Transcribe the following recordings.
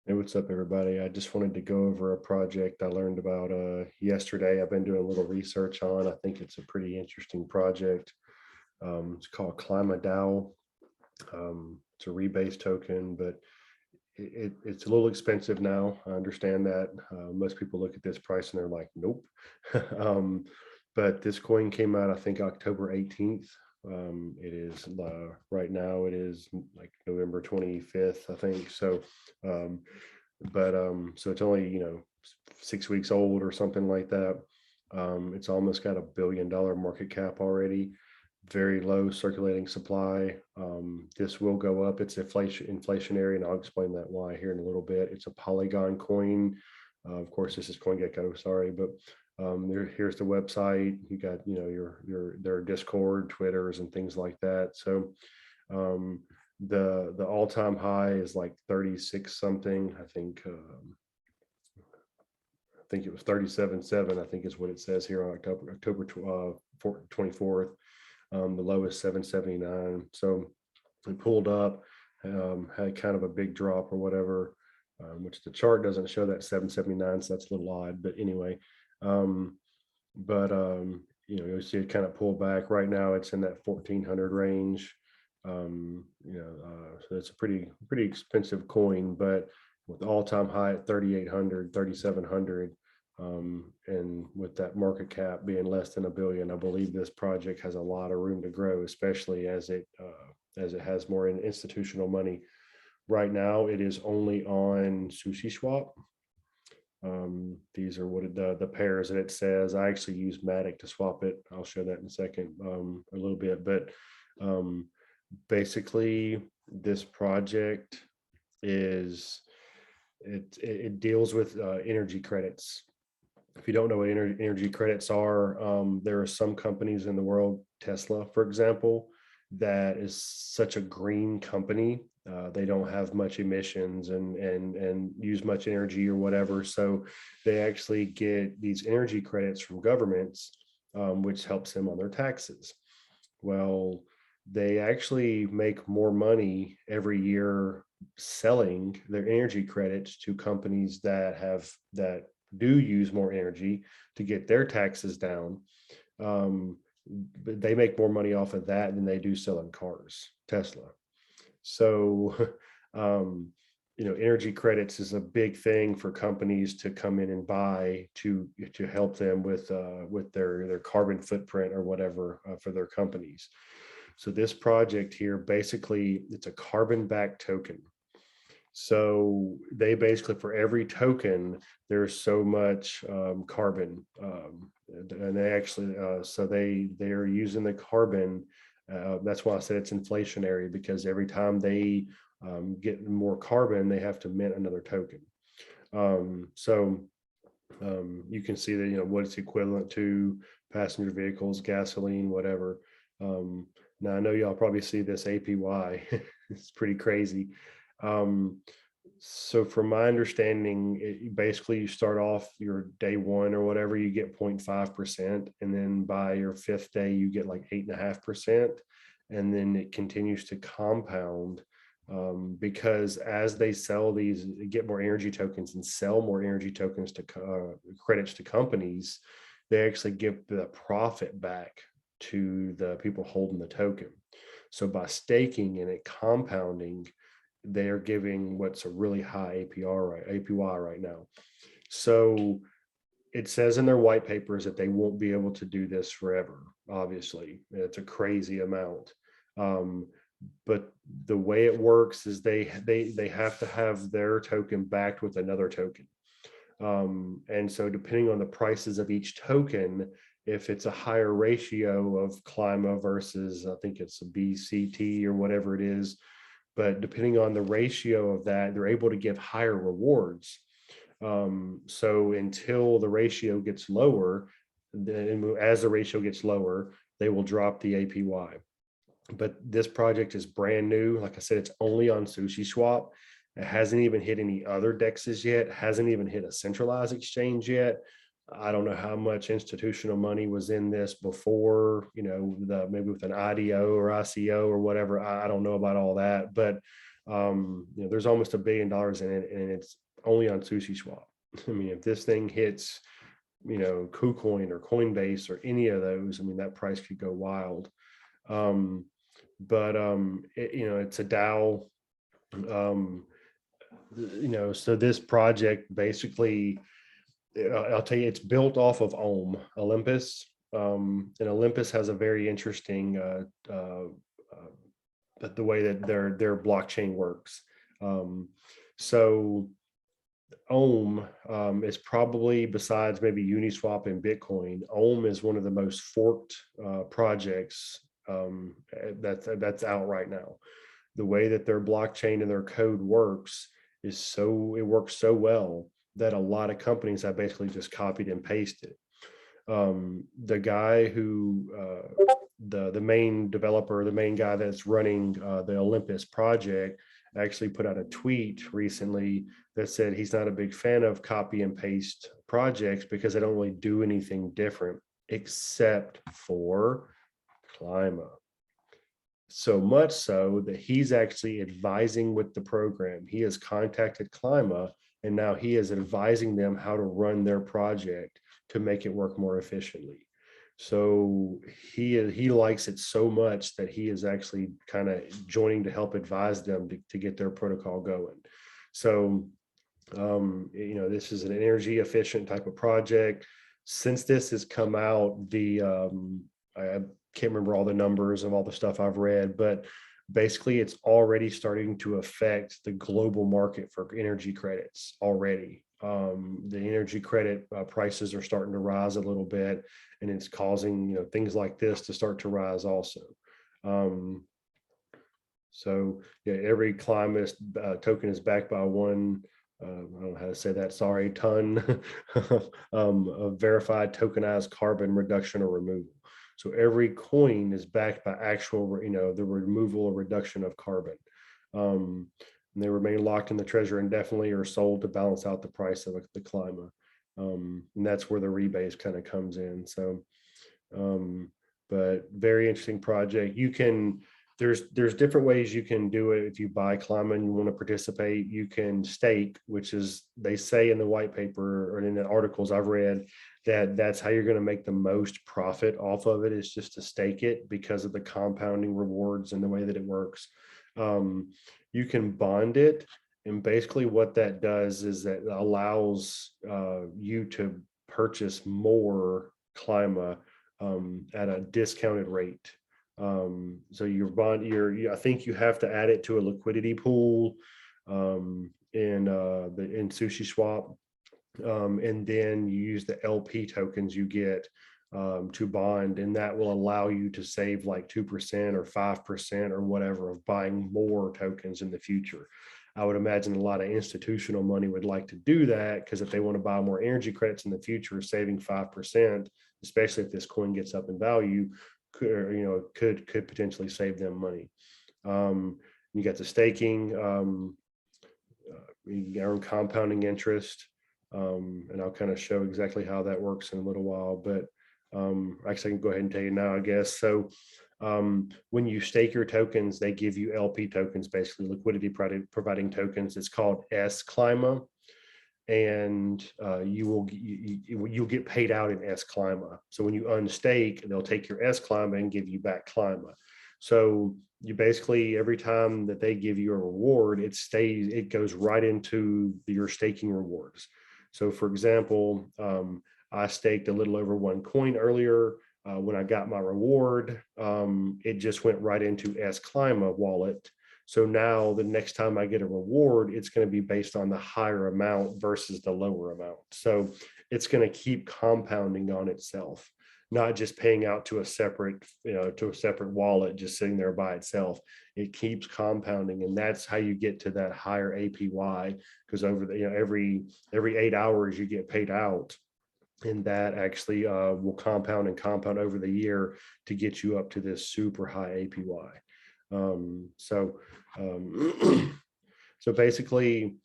Hey, what's up, everybody? I just wanted to go over a project I learned about yesterday. I've been doing a little research on. I think it's a pretty interesting project. It's called KlimaDao. It's a rebase token, but it's a little expensive now. I understand that. Most people look at this price and they're like, nope. um, but this coin came out, I think, October 18th. It is right now, it is like November 25th, I think. Um, so it's only, 6 weeks old or something like that. It's almost got $1 billion market cap already. Very low circulating supply. This will go up. It's inflationary, and I'll explain that why here in a little bit. It's a Polygon coin. Of course, this is CoinGecko. Sorry, but here's the website. You got their Discord, Twitters, and things like that. So um, the all-time high is like 36 something. I think it was 37.7. I think is what it says here on October 24th. The low is 779. So it pulled up, had kind of a big drop or whatever, which the chart doesn't show that 779, so that's a little odd. But anyway, but you'll see it kind of pull back. Right now, it's in that 1400 range. So it's a pretty expensive coin, but with all-time high at 3,800, 3,700, and with that market cap being less than $1 billion, I believe this project has a lot of room to grow, especially as it has more institutional money. Right now, it is only on SushiSwap. These are what the pairs that it says. I actually use Matic to swap it. I'll show that in a second, a little bit, but basically this project it deals with energy credits. If you don't know what energy credits are, there are some companies in the world, Tesla, for example, that is such a green company. They don't have much emissions and use much energy or whatever. So they actually get these energy credits from governments, which helps them on their taxes. Well, they actually make more money every year selling their energy credits to companies that do use more energy to get their taxes down. But they make more money off of that than they do selling cars, Tesla. So, energy credits is a big thing for companies to come in and buy to help them with their carbon footprint or whatever for their companies. So this project here, basically, it's a carbon backed token. So they basically, for every token, there's so much carbon, and they actually, so they're using the carbon. That's why I said it's inflationary, because every time they get more carbon, they have to mint another token. You can see that, what it's equivalent to: passenger vehicles, gasoline, whatever. Now I know y'all probably see this APY. It's pretty crazy. So from my understanding, basically you start off your day one or whatever, you get 0.5%, and then by your fifth day you get like 8.5%, and then it continues to compound, because as they sell these, get more energy tokens and sell more energy tokens to credits to companies, they actually give the profit back to the people holding the token. So by staking and it compounding, they are giving what's a really high APY right now. So it says in their white papers that they won't be able to do this forever. Obviously, it's a crazy amount. But the way it works is they have to have their token backed with another token. And so depending on the prices of each token, if it's a higher ratio of Klima versus, I think it's a BCT or whatever it is, but depending on the ratio of that, they're able to give higher rewards. So until the ratio gets lower, as the ratio gets lower, they will drop the APY. But this project is brand new. Like I said, it's only on SushiSwap. It hasn't even hit any other dexes yet. Hasn't even hit a centralized exchange yet. I don't know how much institutional money was in this before, maybe with an IDO or ICO or whatever. I don't know about all that, but There's almost $1 billion in it, and it's only on Sushi Swap. I mean, if this thing hits, KuCoin or Coinbase or any of those, I mean, that price could go wild. It's a DAO. So this project basically, I'll tell you, it's built off of Olympus. And Olympus has a very interesting the way that their blockchain works. So is probably, besides maybe Uniswap and Bitcoin, is one of the most forked projects that's out right now. The way that their blockchain and their code works it works so well that a lot of companies have basically just copied and pasted. The guy who the main developer, the main guy that's running the Olympus project, actually put out a tweet recently that said he's not a big fan of copy and paste projects because they don't really do anything different except for Klima. So much so that he's actually advising with the program. He has contacted Klima, and now he is advising them how to run their project to make it work more efficiently. So he likes it so much that he is actually kind of joining to help advise them to get their protocol going. So this is an energy efficient type of project. Since this has come out, I can't remember all the numbers of all the stuff I've read, but basically it's already starting to affect the global market for energy credits already. The energy credit prices are starting to rise a little bit, and it's causing things like this to start to rise also. Every Klima token is backed by one, I don't know how to say that, sorry, ton of verified tokenized carbon reduction or removal. So every coin is backed by actual, the removal or reduction of carbon. And they remain locked in the treasury indefinitely or sold to balance out the price of the Klima. And that's where the rebase kind of comes in. So, but very interesting project. There's different ways you can do it. If you buy Klima and you want to participate, you can stake, which is, they say in the white paper or in the articles I've read, that's how you're going to make the most profit off of it, is just to stake it because of the compounding rewards and the way that it works. You can bond it, and basically what that does is that it allows you to purchase more Klima at a discounted rate. So your bond, I think you have to add it to a liquidity pool in Sushi Swap, and then you use the LP tokens you get to bond, and that will allow you to save like 2% or 5% or whatever of buying more tokens in the future. I would imagine a lot of institutional money would like to do that, because if they want to buy more energy credits in the future, saving 5%, especially if this coin gets up in value, could potentially save them money. You got the staking, you earn compounding interest, and I'll kind of show exactly how that works in a little while, but actually I can go ahead and tell you now, I guess. So when you stake your tokens, they give you LP tokens, basically liquidity providing tokens. It's called Klima, and you'll get paid out in Klima. So when you unstake, they'll take your Klima and give you back Klima. So you basically, every time that they give you a reward, it goes right into your staking rewards. So for example, I staked a little over one coin earlier. When I got my reward, it just went right into Klima wallet. So now the next time I get a reward, it's going to be based on the higher amount versus the lower amount. So it's going to keep compounding on itself, not just paying out to a separate wallet, just sitting there by itself. It keeps compounding, and that's how you get to that higher APY, because over the, every 8 hours you get paid out. And that actually will compound and compound over the year to get you up to this super high APY. So basically,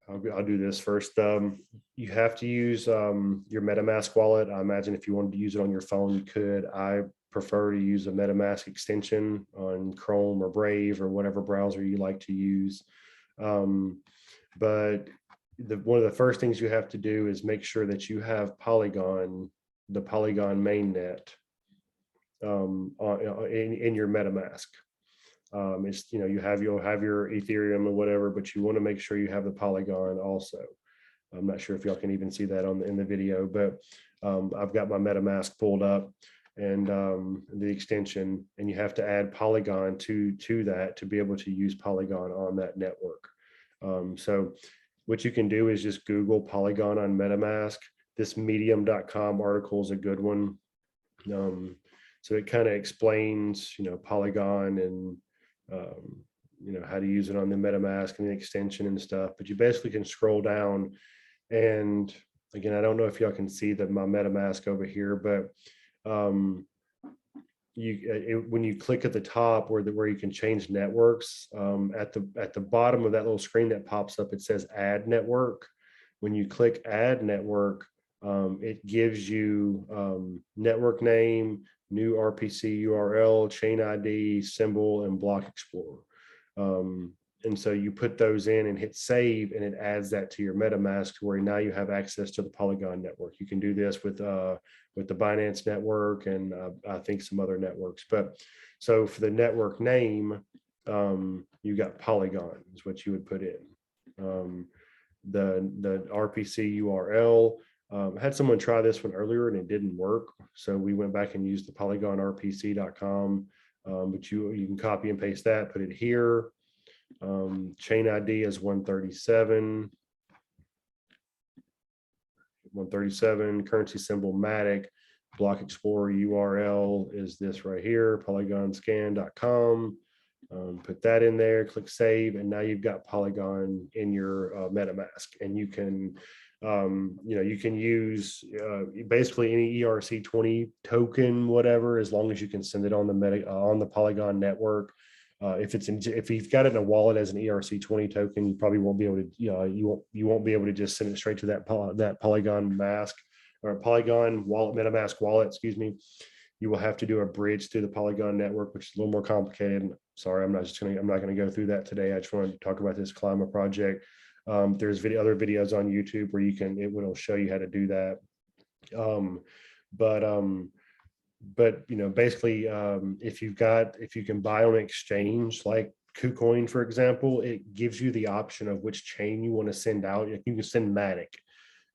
I'll do this first. You have to use your MetaMask wallet. I imagine if you wanted to use it on your phone, you could. I prefer to use a MetaMask extension on Chrome or Brave or whatever browser you like to use. But one of the first things you have to do is make sure that you have Polygon, the Polygon mainnet in your MetaMask. It's, you'll have your Ethereum or whatever, but you want to make sure you have the Polygon also. I'm not sure if y'all can even see that in the video, but I've got my MetaMask pulled up and the extension, and you have to add Polygon to that to be able to use Polygon on that network. So what you can do is just Google Polygon on MetaMask. This medium.com article is a good one. So it kind of explains, Polygon and, how to use it on the MetaMask and the extension and stuff. But you basically can scroll down, and again, I don't know if y'all can see my MetaMask over here, but when you click at the top where you can change networks, at the bottom of that little screen that pops up, it says Add Network. When you click Add Network, it gives you network name, new RPC URL, chain ID, symbol, and block explorer. And so you put those in and hit save, and it adds that to your MetaMask, where now you have access to the Polygon network. You can do this with the Binance network and I think some other networks. But so for the network name, you got Polygon is what you would put in. The RPC URL. I had someone try this one earlier and it didn't work, so we went back and used the polygonrpc.com. But you can copy and paste that, put it here. Chain ID is 137. Currency symbol Matic. Block Explorer URL is this right here, polygonscan.com. Put that in there, click save, and now you've got Polygon in your MetaMask, and you can you can use basically any ERC20 token, whatever, as long as you can send it on the Polygon network. If you've got it in a wallet as an ERC20 token, you probably won't be able to, you won't be able to just send it straight to that Polygon mask or Polygon wallet, MetaMask wallet, excuse me. You will have to do a bridge through the Polygon network, which is a little more complicated. Sorry, I'm not going to go through that today. I just wanted to talk about this Klima project. There's other videos on YouTube where it will show you how to do that. But basically, if you can buy on an exchange like KuCoin, for example, it gives you the option of which chain you want to send out. You can send Matic,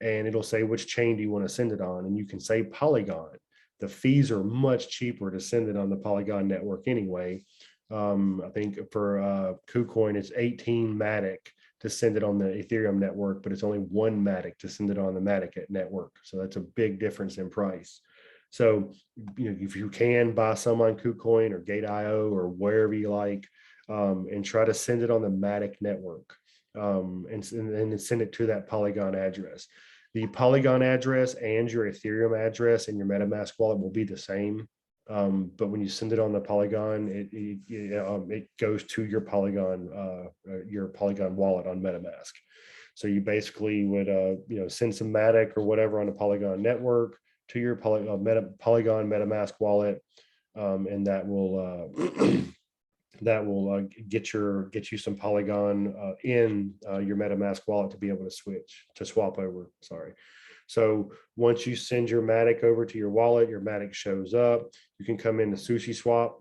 and it'll say which chain do you want to send it on, and you can say Polygon. The fees are much cheaper to send it on the Polygon network anyway. I think for KuCoin, it's 18 Matic to send it on the Ethereum network, but it's only 1 Matic to send it on the Matic network. So that's a big difference in price. So, if you can buy some on KuCoin or Gate.io or wherever you like, and try to send it on the Matic network, and send it to that Polygon address. The Polygon address and your Ethereum address and your MetaMask wallet will be the same. But when you send it on the Polygon, it goes to your Polygon wallet on MetaMask. So you basically would send some Matic or whatever on the Polygon network to your Polygon MetaMask wallet, and that will get you some Polygon in your MetaMask wallet to be able to swap over. Sorry. So once you send your Matic over to your wallet, your Matic shows up. You can come into Sushi Swap,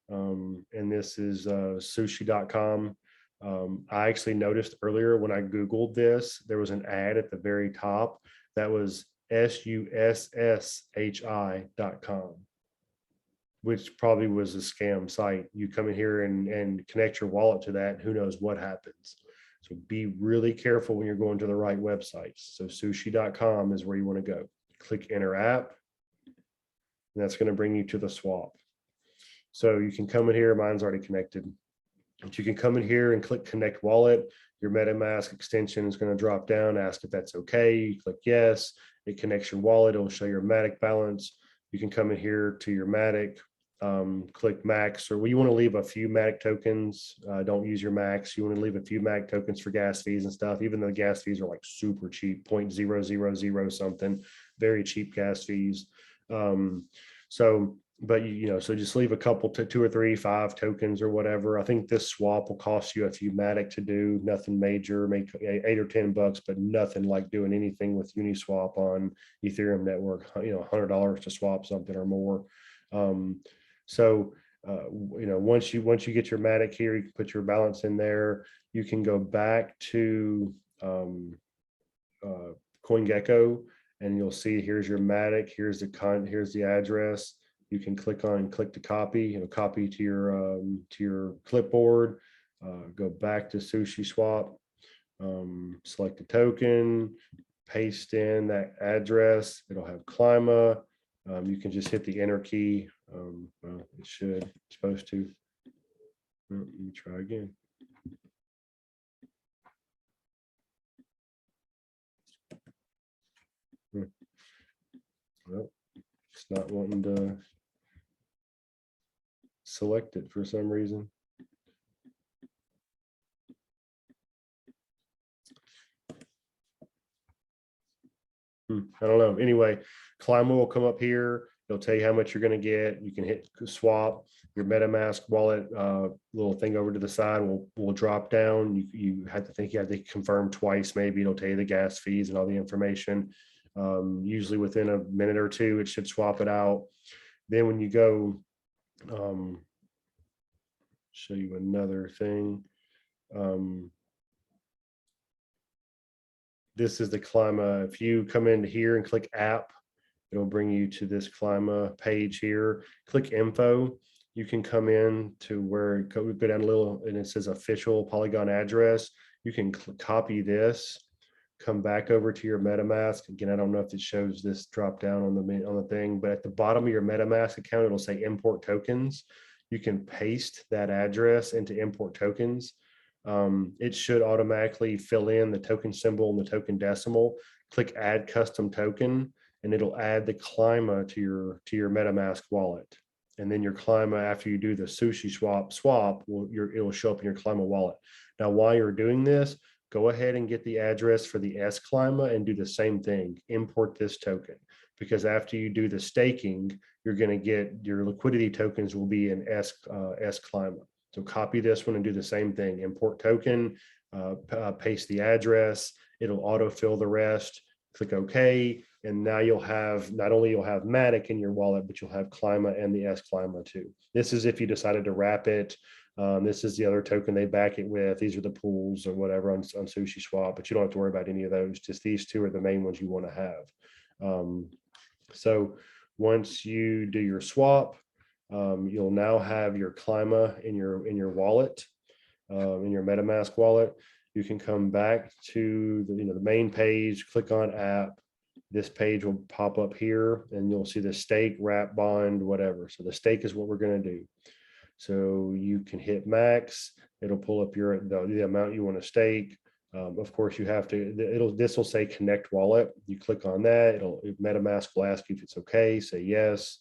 and this is sushi.com. I actually noticed earlier when I Googled this, there was an ad at the very top that was susshi.com, which probably was a scam site. You come in here and connect your wallet to that, who knows what happens. So be really careful when you're going to the right websites. So sushi.com is where you want to go. Click enter app, and that's going to bring you to the swap. So you can come in here, mine's already connected, but you can come in here and click connect wallet. Your MetaMask extension is going to drop down, ask if that's okay. You click yes, it connects your wallet. It'll show your Matic balance. You can come in here to your Matic, click max, or you want to leave a few Matic tokens. Don't use your max. You want to leave a few Matic tokens for gas fees and stuff, even though the gas fees are like super cheap, 0.000 something, very cheap gas fees. So but you know, so just leave a couple to 2 or 3, 5 tokens or whatever. I think this swap will cost you a few Matic to do, nothing major, make $8 or $10, but nothing like doing anything with Uniswap on Ethereum network, you know, $100 to swap something or more. So you know, once you get your Matic here, you can put your balance in there. You can go back to CoinGecko, and you'll see here's your Matic, here's the address. You can click to copy, you know, copy to your clipboard, go back to Sushi Swap, select a token, paste in that address. It'll have Clima. You can just hit the enter key. Well, it's supposed to. Well, let me try again. Well, it's not wanting to select it for some reason. I don't know. Anyway, Clima will come up here. It'll tell you how much you're going to get. You can hit swap. Your MetaMask wallet little thing over to the side will drop down. You have to confirm twice. Maybe it'll tell you the gas fees and all the information. Usually within a minute or two, it should swap it out. Then when you go, show you another thing. This is the Clima. If you come into here and click app, it'll bring you to this Clima page here. Click info. You can come in to where go down a little and it says official Polygon address. You can copy this, come back over to your MetaMask. Again, I don't know if it shows this drop down on the thing, but at the bottom of your MetaMask account, it'll say import tokens. You can paste that address into import tokens. It should automatically fill in the token symbol and the token decimal. Click add custom token, and it'll add the Clima to your MetaMask wallet. And then your Clima, after you do the Sushi swap, it'll show up in your Clima wallet. Now, while you're doing this, go ahead and get the address for the S Clima and do the same thing. Import this token, because after you do the staking, you're going to get your liquidity tokens will be in S Clima. So copy this one and do the same thing. Import token, paste the address. It'll autofill the rest. Click OK. And now not only you'll have Matic in your wallet, but you'll have Clima and the S Clima too. This is if you decided to wrap it. This is the other token they back it with. These are the pools or whatever on Sushi Swap, but you don't have to worry about any of those. Just these two are the main ones you want to have. So once you do your swap, you'll now have your Clima in your wallet, in your MetaMask wallet. You can come back to the main page, click on app. This page will pop up here and you'll see the stake, wrap, bond, whatever. So the stake is what we're going to do. So you can hit max. It'll pull up the amount you want to stake. Of course, you have to. This will say connect wallet. You click on that. MetaMask will ask you if it's okay. Say yes.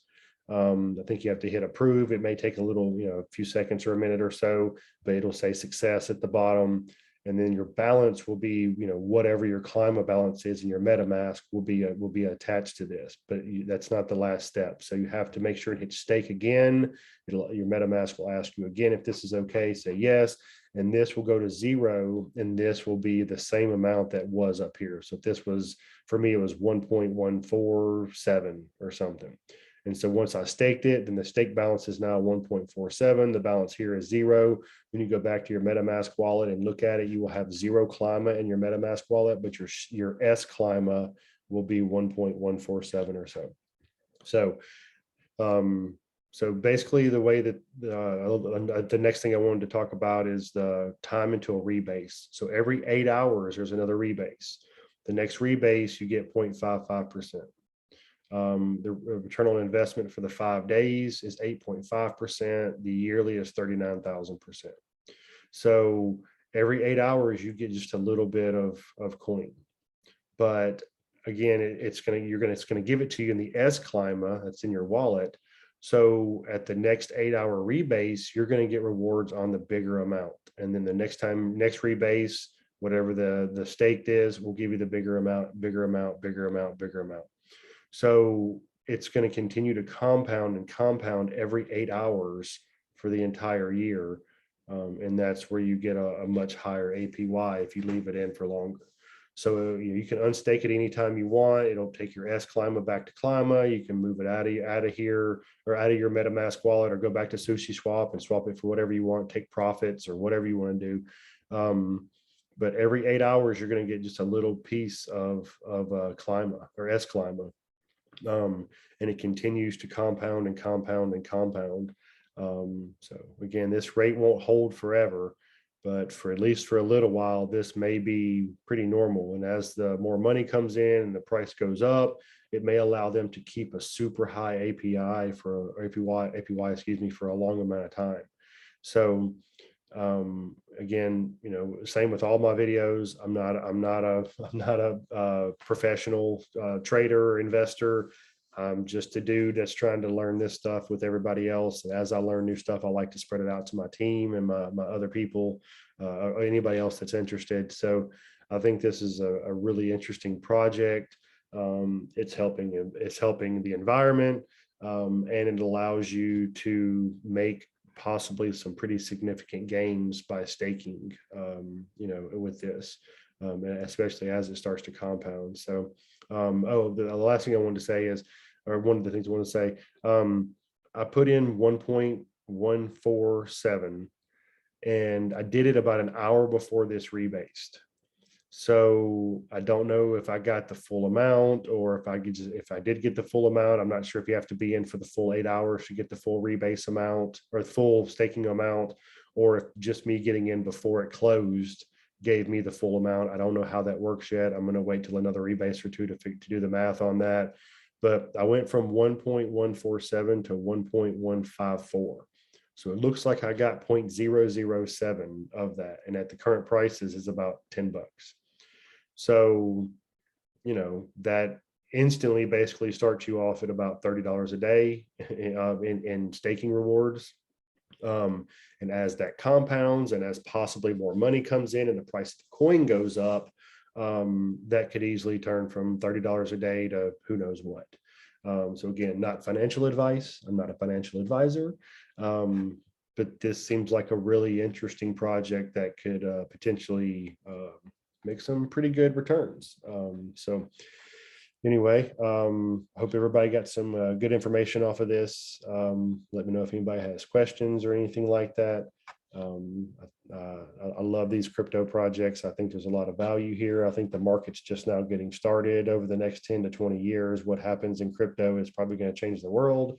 I think you have to hit approve. It may take a few seconds or a minute or so, but it'll say success at the bottom. And then your balance will be, whatever your Clima balance is in your MetaMask will be attached to this, but that's not the last step. So you have to make sure it hits stake again. Your MetaMask will ask you again if this is okay, say yes, and this will go to 0, and this will be the same amount that was up here. So if this was, for me, it was 1.147 or something. And so once I staked it, then the stake balance is now 1.47. The balance here is 0. When you go back to your MetaMask wallet and look at it, you will have 0 Clima in your MetaMask wallet, but your S Clima will be 1.147 or so. So basically the way that the next thing I wanted to talk about is the time into a rebase. So every 8 hours, there's another rebase. The next rebase, you get 0.55%. The return on investment for the 5 days is 8.5%. The yearly is 39,000%. So every 8 hours, you get just a little bit of coin. But again, it's going to give it to you in the S Clima that's in your wallet. So at the next 8 hour rebase, you're going to get rewards on the bigger amount. And then the next rebase, whatever the staked is, will give you the bigger amount. So it's going to continue to compound and compound every 8 hours for the entire year. And that's where you get a much higher APY if you leave it in for longer. So you can unstake it anytime you want. It'll take your Klima back to Klima. You can move it out of here or out of your MetaMask wallet, or go back to SushiSwap and swap it for whatever you want, take profits or whatever you want to do. But every 8 hours, you're going to get just a little piece of Klima or Klima. And it continues to compound and compound and compound. So again, this rate won't hold forever, but for at least for a little while, this may be pretty normal. And as the more money comes in and the price goes up, it may allow them to keep a super high APY for a long amount of time. So again, same with all my videos. I'm not a professional trader or investor. I'm just a dude that's trying to learn this stuff with everybody else. And as I learn new stuff, I like to spread it out to my team and my other people, or anybody else that's interested. So I think this is a really interesting project. It's helping the environment, and it allows you to make possibly some pretty significant gains by staking, with this, especially as it starts to compound. So, the last thing I wanted to say is, or one of the things I want to say, I put in 1.147, and I did it about an hour before this rebased. So I don't know if I got the full amount, or if I did get the full amount. I'm not sure if you have to be in for the full 8 hours to get the full rebase amount or the full staking amount, or if just me getting in before it closed gave me the full amount. I don't know how that works yet. I'm going to wait till another rebase or two to do the math on that. But I went from 1.147 to 1.154. So it looks like I got 0.007 of that. And at the current prices is about $10. So, that instantly basically starts you off at about $30 a day in staking rewards. And as that compounds and as possibly more money comes in and the price of the coin goes up, that could easily turn from $30 a day to who knows what. So again, not financial advice. I'm not a financial advisor, but this seems like a really interesting project that could potentially make some pretty good returns. So anyway, hope everybody got some good information off of this. Let me know if anybody has questions or anything like that. I love these crypto projects. I think there's a lot of value here. I think the market's just now getting started. Over the next 10 to 20 years, what happens in crypto is probably going to change the world.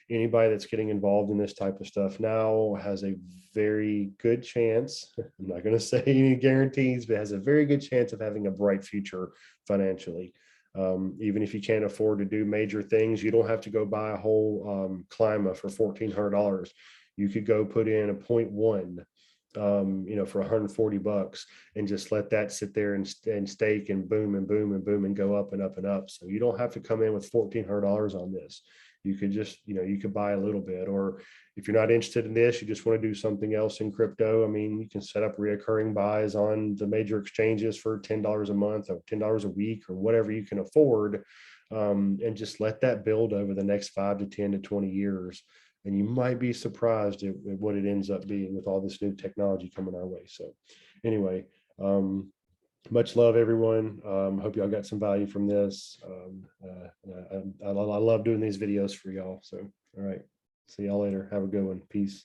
Anybody that's getting involved in this type of stuff now has a very good chance, I'm not going to say any guarantees, but has a very good chance of having a bright future financially. Even if you can't afford to do major things, you don't have to go buy a whole Klima for $1,400. You could go put in a 0.1, for $140 and just let that sit there and stake and boom and boom and boom and go up and up and up. So you don't have to come in with $1,400 on this. You could just, you could buy a little bit, or if you're not interested in this, you just want to do something else in crypto. I mean, you can set up reoccurring buys on the major exchanges for $10 a month or $10 a week or whatever you can afford, and just let that build over the next 5 to 10 to 20 years. And you might be surprised at what it ends up being with all this new technology coming our way. So anyway, much love, everyone. Hope y'all got some value from this. I love doing these videos for y'all. So, all right. See y'all later. Have a good one. Peace.